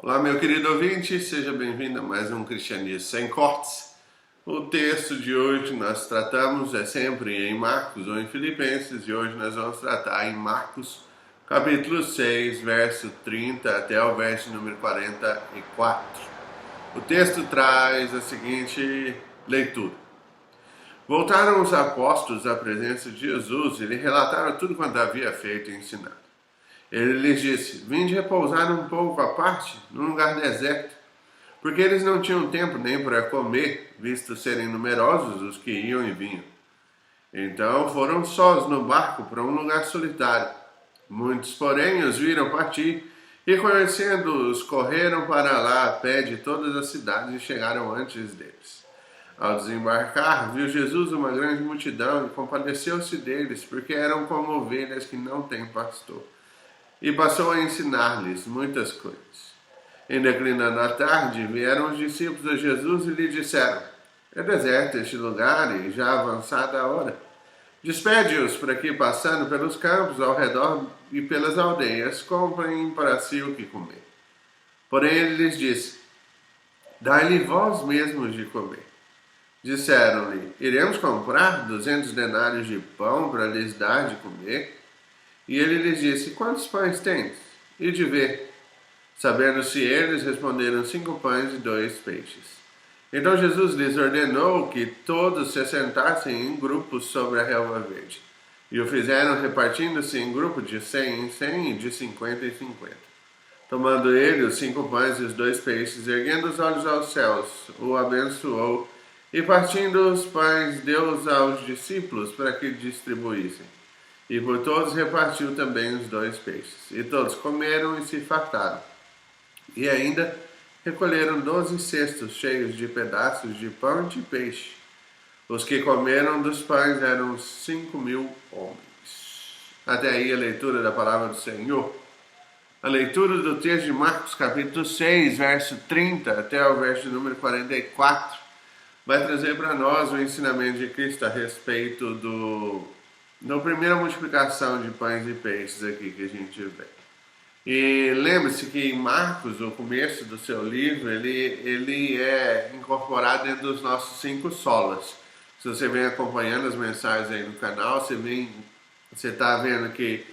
Olá, meu querido ouvinte, seja bem-vindo a mais um Cristianismo Sem Cortes. O texto de hoje nós tratamos sempre em Marcos ou em Filipenses, e hoje nós vamos tratar em Marcos, capítulo 6, verso 30 até o verso número 44. O texto traz a seguinte leitura. Voltaram os apóstolos à presença de Jesus e lhe relataram tudo quanto havia feito e ensinado. Ele lhes disse: vinde repousar um pouco à parte, num lugar deserto, porque eles não tinham tempo nem para comer, visto serem numerosos os que iam e vinham. Então foram sós no barco para um lugar solitário. Muitos, porém, os viram partir, e conhecendo-os, correram para lá a pé de todas as cidades e chegaram antes deles. Ao desembarcar, viu Jesus uma grande multidão e compadeceu-se deles, porque eram como ovelhas que não têm pastor. E passou a ensinar-lhes muitas coisas. Em declinando a tarde, vieram os discípulos a Jesus e lhe disseram: é deserto este lugar e já avançada a hora. Despede-os para que, passando pelos campos ao redor e pelas aldeias, comprem para si o que comer. Porém ele lhes disse: dai-lhe vós mesmos de comer. Disseram-lhe: iremos comprar 200 denários de pão para lhes dar de comer? E ele lhes disse: quantos pães tens? E de ver. Sabendo-se eles, responderam: 5 pães e 2 peixes. Então Jesus lhes ordenou que todos se assentassem em grupos sobre a relva verde. E o fizeram repartindo-se em grupo de 100 em 100 e de 50 em 50. Tomando ele os 5 pães e os 2 peixes, erguendo os olhos aos céus, o abençoou, e partindo os pães, deu-os aos discípulos para que distribuíssem. E por todos repartiu também os 2 peixes. E todos comeram e se fartaram. E ainda recolheram 12 cestos cheios de pedaços de pão e de peixe. Os que comeram dos pães eram 5.000 homens. Até aí a leitura da palavra do Senhor. A leitura do texto de Marcos capítulo 6, verso 30 até o verso número 44 vai trazer para nós o ensinamento de Cristo a respeito da primeira multiplicação de pães e peixes aqui que a gente vê. E lembre-se que em Marcos, o começo do seu livro, ele é incorporado dentro dos nossos 5 solas. Se você vem acompanhando as mensagens aí no canal, você está vendo que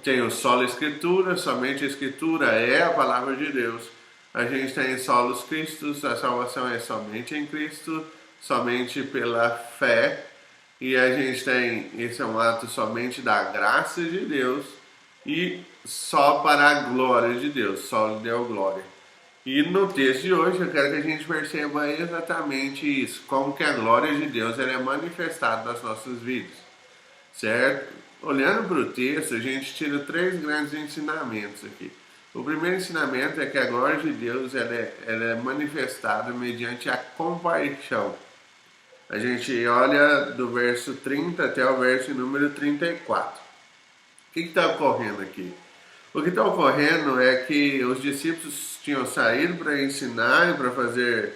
tem o solo Escritura, somente a Escritura é a palavra de Deus. A gente tem solos Cristos, a salvação é somente em Cristo, somente pela fé. E a gente tem, esse é um ato somente da graça de Deus e só para a glória de Deus, só lhe deu glória. E no texto de hoje eu quero que a gente perceba exatamente isso, como que a glória de Deus ela é manifestada nas nossas vidas, certo? Olhando para o texto, a gente tira 3 grandes ensinamentos aqui. O primeiro ensinamento é que a glória de Deus ela é manifestada mediante a compaixão. A gente olha do verso 30 até o verso número 34. O que está ocorrendo aqui? O que está ocorrendo é que os discípulos tinham saído para ensinar e para fazer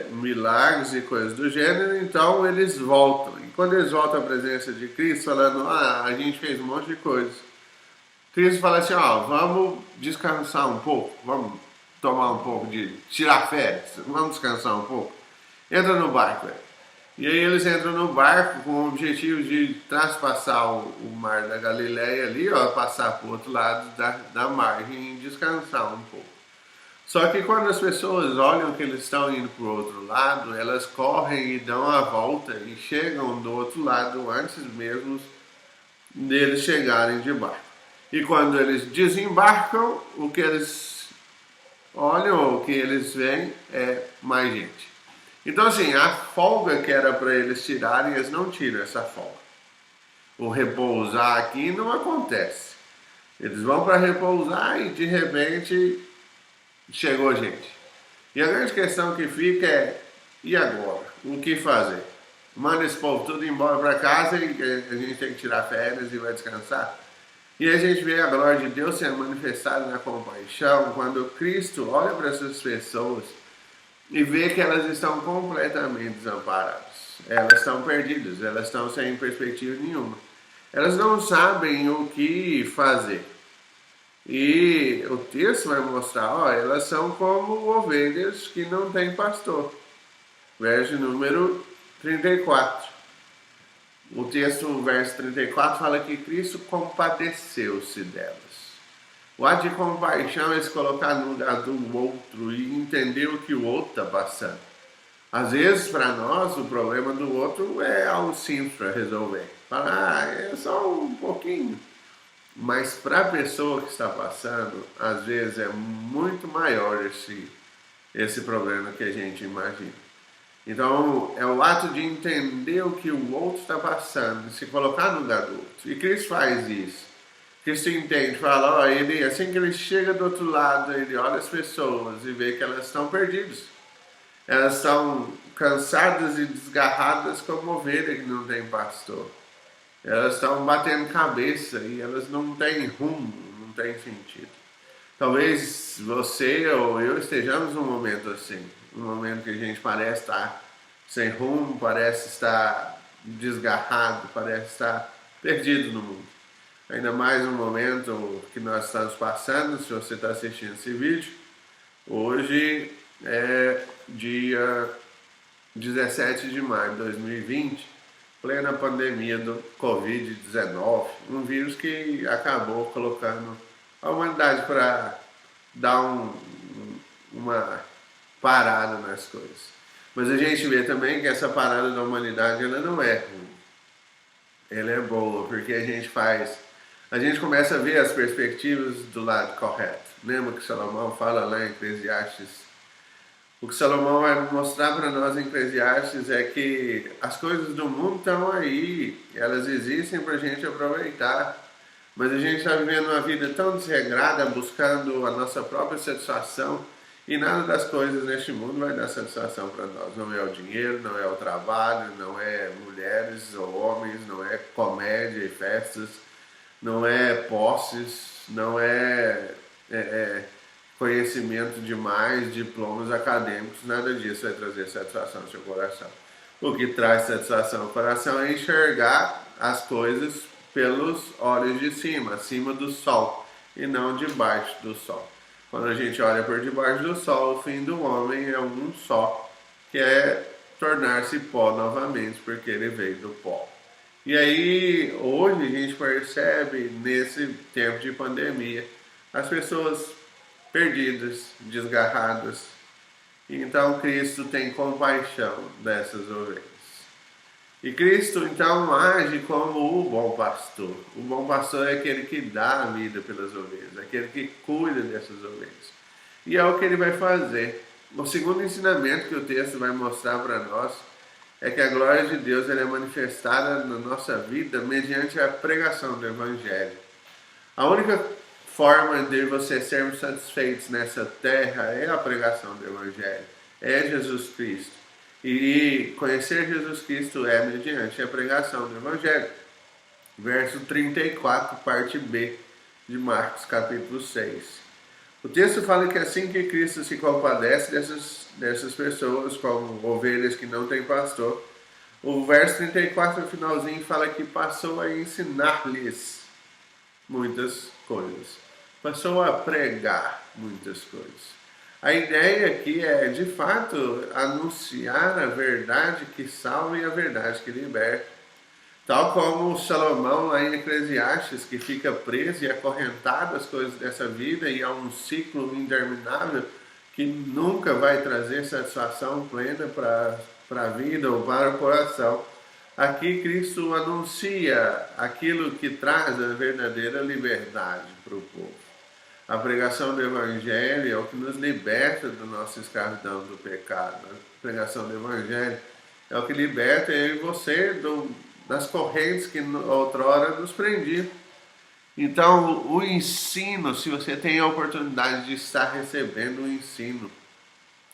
milagres e coisas do gênero, então eles voltam. E quando eles voltam à presença de Cristo, falando: a gente fez um monte de coisas. Cristo fala assim: vamos descansar um pouco, vamos tomar um pouco tirar férias, vamos descansar um pouco. Entra no barco. E aí eles entram no barco com o objetivo de traspassar o mar da Galileia ali, passar para o outro lado da margem e descansar um pouco. Só que quando as pessoas olham que eles estão indo para o outro lado, elas correm e dão a volta e chegam do outro lado antes mesmo deles chegarem de barco. E quando eles desembarcam, o que eles olham, o que eles veem é mais gente. Então assim, a folga que era para eles tirarem, eles não tiram essa folga. O repousar aqui não acontece. Eles vão para repousar e de repente chegou gente. E a grande questão que fica é: e agora? O que fazer? Manda esse povo tudo embora para casa e a gente tem que tirar férias e vai descansar? E a gente vê a glória de Deus sendo manifestada na compaixão quando Cristo olha para essas pessoas e vê que elas estão completamente desamparadas. Elas estão perdidas, elas estão sem perspectiva nenhuma. Elas não sabem o que fazer. E o texto vai mostrar, ó, elas são como ovelhas que não têm pastor. Verso número 34. O texto, o verso 34, fala que Cristo compadeceu-se delas. O ato de compaixão é se colocar no lugar do outro e entender o que o outro está passando. Às vezes, para nós, o problema do outro é algo simples para resolver. Falar, é só um pouquinho. Mas para a pessoa que está passando, às vezes é muito maior esse problema que a gente imagina. Então, é o ato de entender o que o outro está passando, de se colocar no lugar do outro. E Cristo faz isso. Cristo entende, fala, ó, ele, assim que ele chega do outro lado, ele olha as pessoas e vê que elas estão perdidas. Elas estão cansadas e desgarradas como ovelha que não tem pastor. Elas estão batendo cabeça e elas não têm rumo, não têm sentido. Talvez você ou eu estejamos num momento assim, um momento que a gente parece estar sem rumo, parece estar desgarrado, parece estar perdido no mundo. Ainda mais no momento que nós estamos passando, se você está assistindo esse vídeo, hoje é dia 17 de maio de 2020, plena pandemia do Covid-19, um vírus que acabou colocando a humanidade para dar uma parada nas coisas. Mas a gente vê também que essa parada da humanidade ela não é ruim, ela é boa, porque a gente começa a ver as perspectivas do lado correto. Lembra que Salomão fala lá em Eclesiastes? O que Salomão vai mostrar para nós em Eclesiastes é que as coisas do mundo estão aí, elas existem para a gente aproveitar, mas a gente está vivendo uma vida tão desregrada, buscando a nossa própria satisfação, e nada das coisas neste mundo vai dar satisfação para nós. Não é o dinheiro, não é o trabalho, não é mulheres ou homens, não é comédia e festas, não é posses, não é conhecimento demais, diplomas acadêmicos, nada disso vai trazer satisfação ao seu coração. O que traz satisfação ao coração é enxergar as coisas pelos olhos de cima, acima do sol, e não debaixo do sol. Quando a gente olha por debaixo do sol, o fim do homem é um só, que é tornar-se pó novamente, porque ele veio do pó. E aí, hoje a gente percebe, nesse tempo de pandemia, as pessoas perdidas, desgarradas. Então Cristo tem compaixão dessas ovelhas. E Cristo então age como o bom pastor. O bom pastor é aquele que dá a vida pelas ovelhas, aquele que cuida dessas ovelhas. E é o que ele vai fazer. O segundo ensinamento que o texto vai mostrar para nós é que a glória de Deus ela é manifestada na nossa vida mediante a pregação do Evangelho. A única forma de você sermos satisfeitos nessa terra é a pregação do Evangelho, é Jesus Cristo. E conhecer Jesus Cristo é mediante a pregação do Evangelho. Verso 34, parte B de Marcos, capítulo 6. O texto fala que assim que Cristo se compadece dessas pessoas, como ovelhas que não têm pastor, o verso 34, no finalzinho, fala que passou a ensinar-lhes muitas coisas. Passou a pregar muitas coisas. A ideia aqui é, de fato, anunciar a verdade que salva e a verdade que liberta. Tal como Salomão lá em Eclesiastes, que fica preso e acorrentado às coisas dessa vida e a um ciclo interminável que nunca vai trazer satisfação plena para a vida ou para o coração. Aqui Cristo anuncia aquilo que traz a verdadeira liberdade para o povo. A pregação do Evangelho é o que nos liberta da nossa escravidão do pecado. A pregação do Evangelho é o que liberta eu e você das correntes que outrora nos prendiam. Então, o ensino, se você tem a oportunidade de estar recebendo o ensino,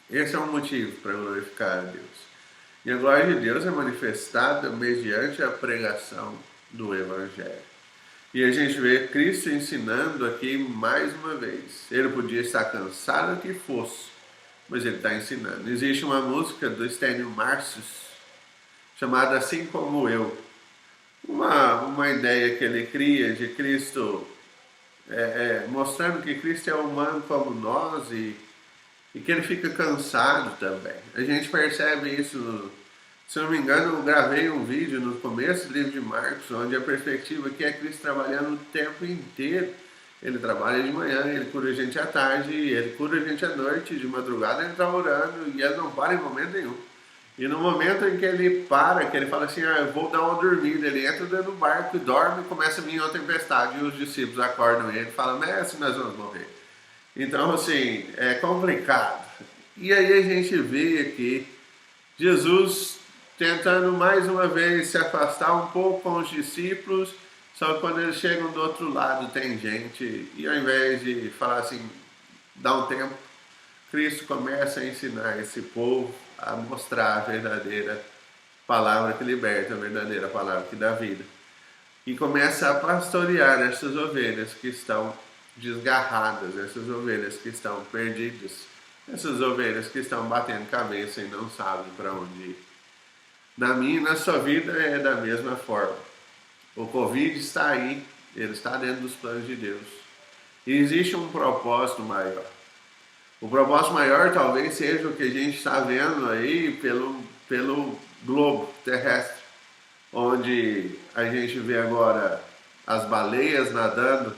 esse é um motivo para glorificar a Deus. E a glória de Deus é manifestada mediante a pregação do Evangelho. E a gente vê Cristo ensinando aqui mais uma vez. Ele podia estar cansado que fosse, mas ele está ensinando. Existe uma música do Stênio Marcius chamada Assim Como Eu. Uma ideia que ele cria de Cristo mostrando que Cristo é humano como nós e que ele fica cansado também. A gente percebe isso, se eu não me engano, eu gravei um vídeo no começo do livro de Marcos, onde a perspectiva aqui é Cristo trabalhando o tempo inteiro. Ele trabalha de manhã, ele cura a gente à tarde, ele cura a gente à noite, de madrugada ele está orando e ele não para em momento nenhum. E no momento em que ele para, que ele fala assim, eu vou dar uma dormida, ele entra dentro do barco, dorme e começa a vir uma tempestade. E os discípulos acordam ele e falam, mestre, nós vamos morrer. Então, assim, é complicado. E aí a gente vê aqui Jesus tentando mais uma vez se afastar um pouco com os discípulos, só que quando eles chegam do outro lado tem gente, e ao invés de falar assim, dá um tempo, Cristo começa a ensinar esse povo a mostrar a verdadeira palavra que liberta, a verdadeira palavra que dá vida. E começa a pastorear essas ovelhas que estão desgarradas, essas ovelhas que estão perdidas, essas ovelhas que estão batendo cabeça e não sabem para onde ir. Na minha e na sua vida é da mesma forma. O Covid está aí, ele está dentro dos planos de Deus. E existe um propósito maior. O propósito maior talvez seja o que a gente está vendo aí pelo globo terrestre, onde a gente vê agora as baleias nadando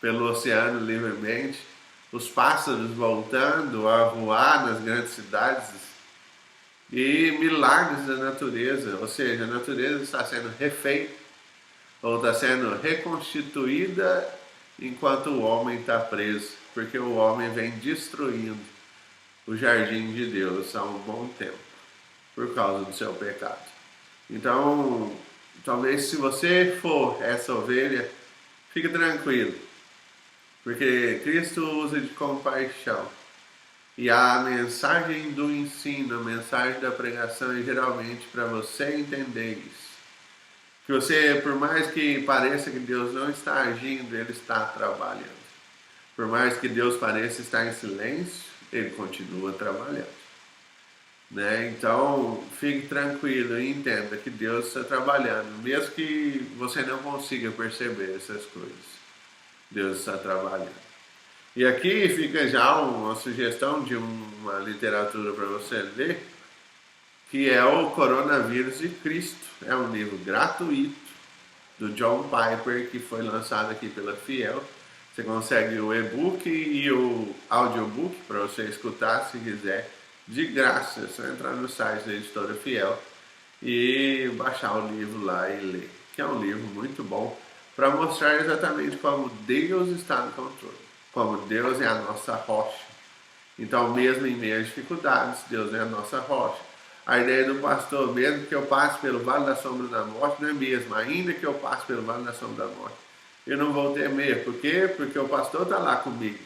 pelo oceano livremente, os pássaros voltando a voar nas grandes cidades e milagres da natureza, ou seja, a natureza está sendo refeita ou está sendo reconstituída enquanto o homem está preso, porque o homem vem destruindo o jardim de Deus há um bom tempo por causa do seu pecado. Então, talvez se você for essa ovelha, fique tranquilo, porque Cristo usa de compaixão. E a mensagem do ensino, a mensagem da pregação é geralmente para você entender isso. Que você, por mais que pareça que Deus não está agindo, Ele está trabalhando. Por mais que Deus pareça estar em silêncio, Ele continua trabalhando. Né? Então, fique tranquilo e entenda que Deus está trabalhando, mesmo que você não consiga perceber essas coisas. Deus está trabalhando. E aqui fica já uma sugestão de uma literatura para você ler, que é o Coronavírus e Cristo. É um livro gratuito do John Piper, que foi lançado aqui pela Fiel. Você consegue o e-book e o audiobook para você escutar se quiser, de graça. É só entrar no site da editora Fiel e baixar o livro lá e ler, que é um livro muito bom para mostrar exatamente como Deus está no controle, como Deus é a nossa rocha. Então, mesmo em meio às dificuldades, Deus é a nossa rocha. A ideia do pastor, mesmo que eu passe pelo vale da sombra da morte, não é mesmo. Ainda que eu passe pelo vale da sombra da morte, eu não vou temer. Por quê? Porque o pastor está lá comigo.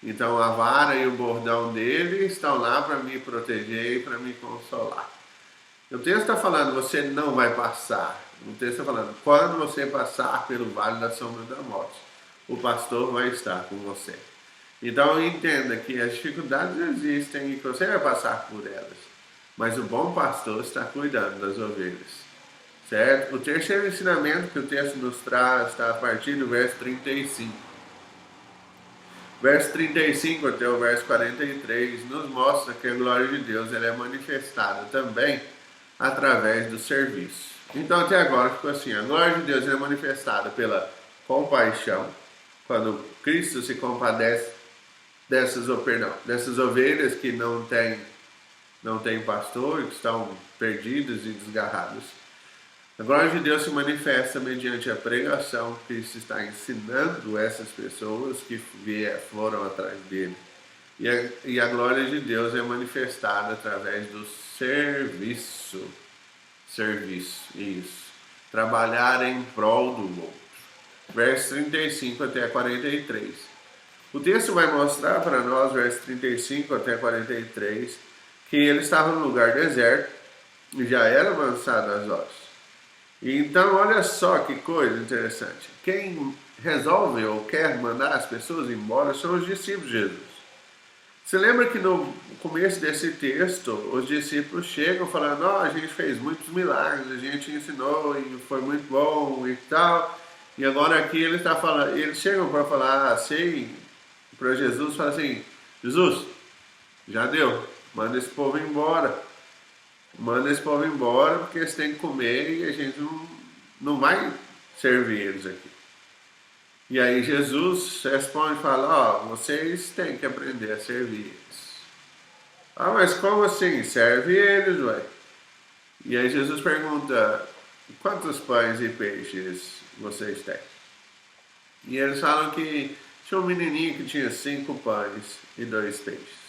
Então, a vara e o bordão dele estão lá para me proteger e para me consolar. O texto está falando, você não vai passar. O texto está falando, quando você passar pelo vale da sombra da morte, o pastor vai estar com você. Então entenda que as dificuldades existem e que você vai passar por elas. Mas o bom pastor está cuidando das ovelhas. Certo? O terceiro ensinamento que o texto nos traz está a partir do verso 35. Verso 35 até o verso 43 nos mostra que a glória de Deus ela é manifestada também através do serviço. Então até agora ficou assim, a glória de Deus é manifestada pela compaixão, quando Cristo se compadece dessas ovelhas que não têm pastor, que estão perdidas e desgarradas. A glória de Deus se manifesta mediante a pregação. Cristo está ensinando essas pessoas que foram atrás dele. E a glória de Deus é manifestada através do serviço. Serviço, isso. Trabalhar em prol do outro. Verso 35 até 43. O texto vai mostrar para nós, verso 35 até 43, que ele estava num lugar deserto e já era avançado as horas. E então, olha só que coisa interessante. Quem resolve ou quer mandar as pessoas embora são os discípulos de Jesus. Você lembra que no começo desse texto, os discípulos chegam falando, a gente fez muitos milagres, a gente ensinou e foi muito bom e tal. E agora aqui ele está falando, eles chegam para falar assim, para Jesus, fala assim, Jesus, já deu, manda esse povo embora. Manda esse povo embora porque eles têm que comer e a gente não vai servir eles aqui. E aí Jesus responde e fala, ó, vocês têm que aprender a servir eles. Ah, mas como assim? Serve eles, ué. E aí Jesus pergunta, quantos pães e peixes vocês têm? E eles falam que tinha um menininho que tinha 5 pães e 2 peixes.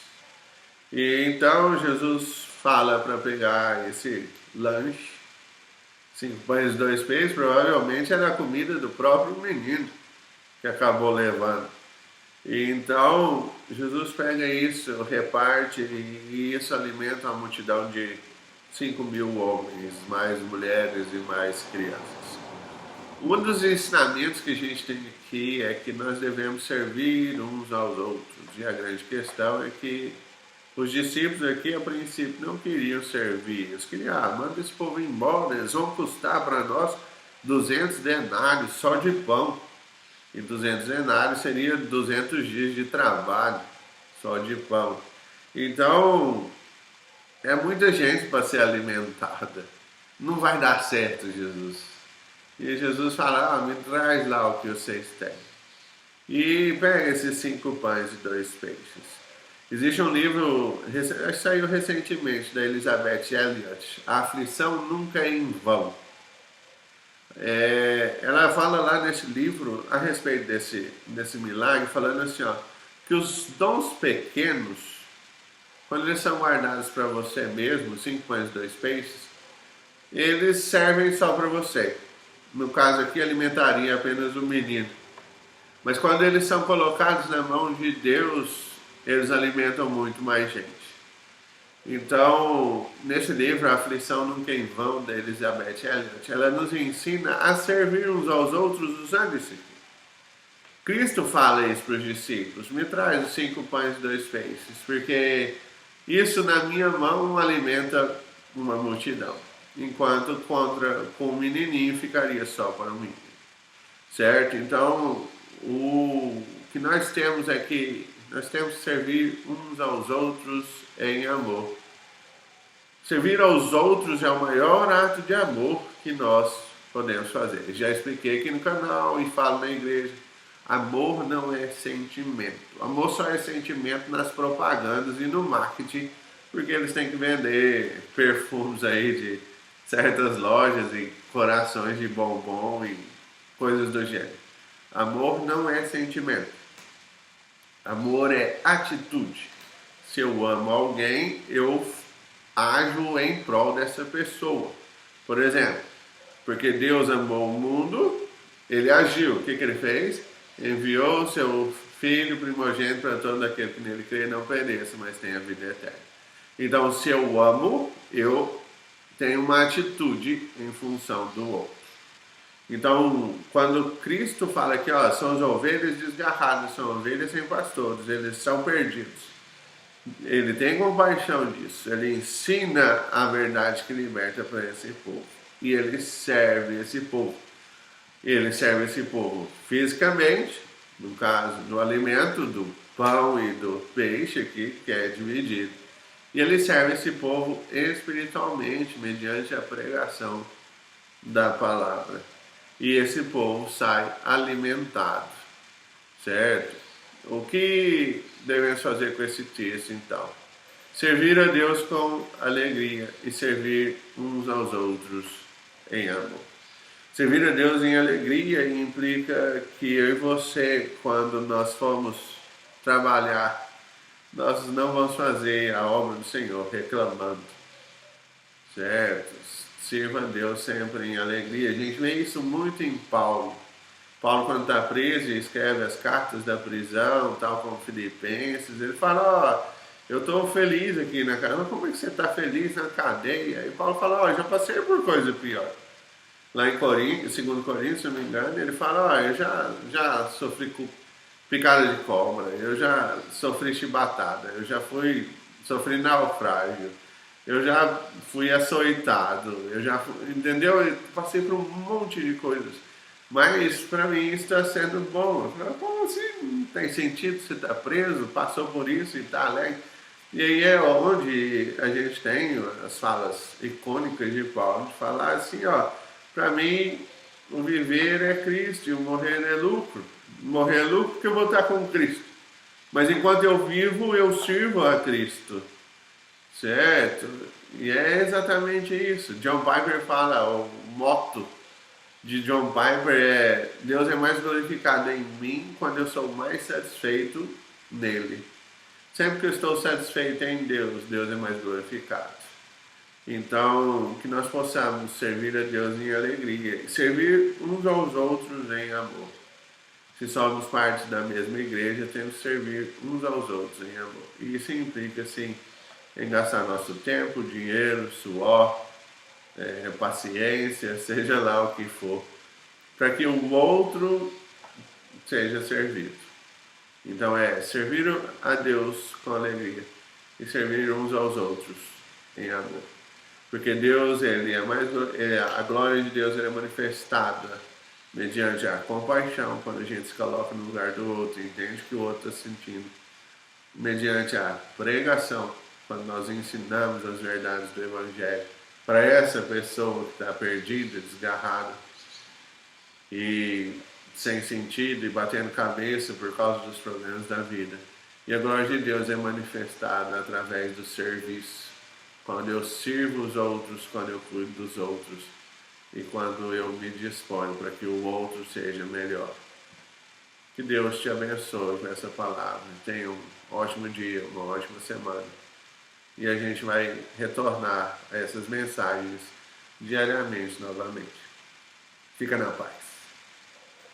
E então Jesus fala para pegar esse lanche, 5 pães e 2 peixes, provavelmente era a comida do próprio menino que acabou levando. E então Jesus pega isso, reparte e isso alimenta uma multidão de 5.000 homens, mais mulheres e mais crianças. Um dos ensinamentos que a gente tem aqui é que nós devemos servir uns aos outros. E a grande questão é que os discípulos aqui, a princípio, não queriam servir. Eles queriam, manda esse povo embora, eles vão custar para nós 200 denários só de pão. E 200 denários seria 200 dias de trabalho só de pão. Então, é muita gente para ser alimentada. Não vai dar certo, Jesus. E Jesus fala, me traz lá o que vocês têm. E pega esses 5 pães e 2 peixes. Existe um livro, saiu recentemente, da Elizabeth Elliot, A Aflição Nunca é em Vão. Ela fala lá nesse livro a respeito desse milagre, falando assim, ó, que os dons pequenos, quando eles são guardados para você mesmo, 5 pães e 2 peixes, eles servem só para você. No caso aqui, alimentaria apenas o menino. Mas quando eles são colocados na mão de Deus, eles alimentam muito mais gente. Então, nesse livro, A Aflição Nunca é em Vão, da Elizabeth Elliot, ela nos ensina a servir uns aos outros usando isso aqui. Cristo fala isso para os discípulos, me traz os 5 pães e 2 peixes, porque isso na minha mão alimenta uma multidão, enquanto com o menininho ficaria só para o menino. Certo? Então, o que nós temos é que nós temos que servir uns aos outros em amor. Servir aos outros é o maior ato de amor que nós podemos fazer. Já expliquei aqui no canal e falo na igreja. Amor não é sentimento. Amor só é sentimento nas propagandas e no marketing, porque eles têm que vender perfumes aí de certas lojas e corações de bombom e coisas do gênero. Amor não é sentimento. Amor é atitude. Se eu amo alguém, eu ajo em prol dessa pessoa. Por exemplo, porque Deus amou o mundo, ele agiu. O que ele fez? Enviou o seu Filho primogênito para todo aquele que nele crê não pereça, mas tenha vida eterna. Então, se eu amo, eu tenho uma atitude em função do outro. Então, quando Cristo fala que são as ovelhas desgarradas, são ovelhas sem pastores, eles são perdidos. Ele tem compaixão disso, ele ensina a verdade que liberta para esse povo. E ele serve esse povo. Ele serve esse povo fisicamente, no caso do alimento, do pão e do peixe aqui, que é dividido. E ele serve esse povo espiritualmente, mediante a pregação da palavra. E esse povo sai alimentado, certo? O que devemos fazer com esse texto, então? Servir a Deus com alegria e servir uns aos outros em amor. Servir a Deus em alegria implica que eu e você, quando nós formos trabalhar, nós não vamos fazer a obra do Senhor reclamando, certo? Sirva a Deus sempre em alegria. A gente vê isso muito em Paulo. Paulo, quando está preso, escreve as cartas da prisão, tal como Filipenses. Ele fala, eu estou feliz aqui na cadeia. Mas como é que você está feliz na cadeia? E Paulo fala, já passei por coisa pior. Lá em Coríntios, 2 Coríntios, se não me engano, ele fala, eu já sofri picada de cobra, eu já sofri chibatada, eu já sofri naufrágio. Eu já fui açoitado, entendeu? Eu passei por um monte de coisas. Mas para mim está sendo bom. Eu falo, como assim? Não tem sentido, você está preso, passou por isso e está alegre. E aí é onde a gente tem as falas icônicas de Paulo, de falar assim, ó, para mim o viver é Cristo e o morrer é lucro. Morrer é lucro porque eu vou estar com Cristo. Mas enquanto eu vivo, eu sirvo a Cristo. Certo? E é exatamente isso. John Piper fala, o motto de John Piper é: Deus é mais glorificado em mim quando eu sou mais satisfeito nele. Sempre que eu estou satisfeito em Deus, Deus é mais glorificado. Então, que nós possamos servir a Deus em alegria e servir uns aos outros em amor. Se somos parte da mesma igreja, temos que servir uns aos outros em amor. E isso implica, sim, em gastar nosso tempo, dinheiro, suor, paciência, seja lá o que for, para que o outro seja servido. Então é servir a Deus com alegria e servir uns aos outros em amor. Porque Deus, a glória de Deus é manifestada mediante a compaixão, quando a gente se coloca no lugar do outro e entende que o outro está sentindo, mediante a pregação, quando nós ensinamos as verdades do Evangelho para essa pessoa que está perdida, desgarrada e sem sentido e batendo cabeça por causa dos problemas da vida. E a glória de Deus é manifestada através do serviço, quando eu sirvo os outros, quando eu cuido dos outros e quando eu me disponho para que o outro seja melhor. Que Deus te abençoe com essa palavra. Tenha um ótimo dia, uma ótima semana. E a gente vai retornar a essas mensagens diariamente novamente. Fica na paz.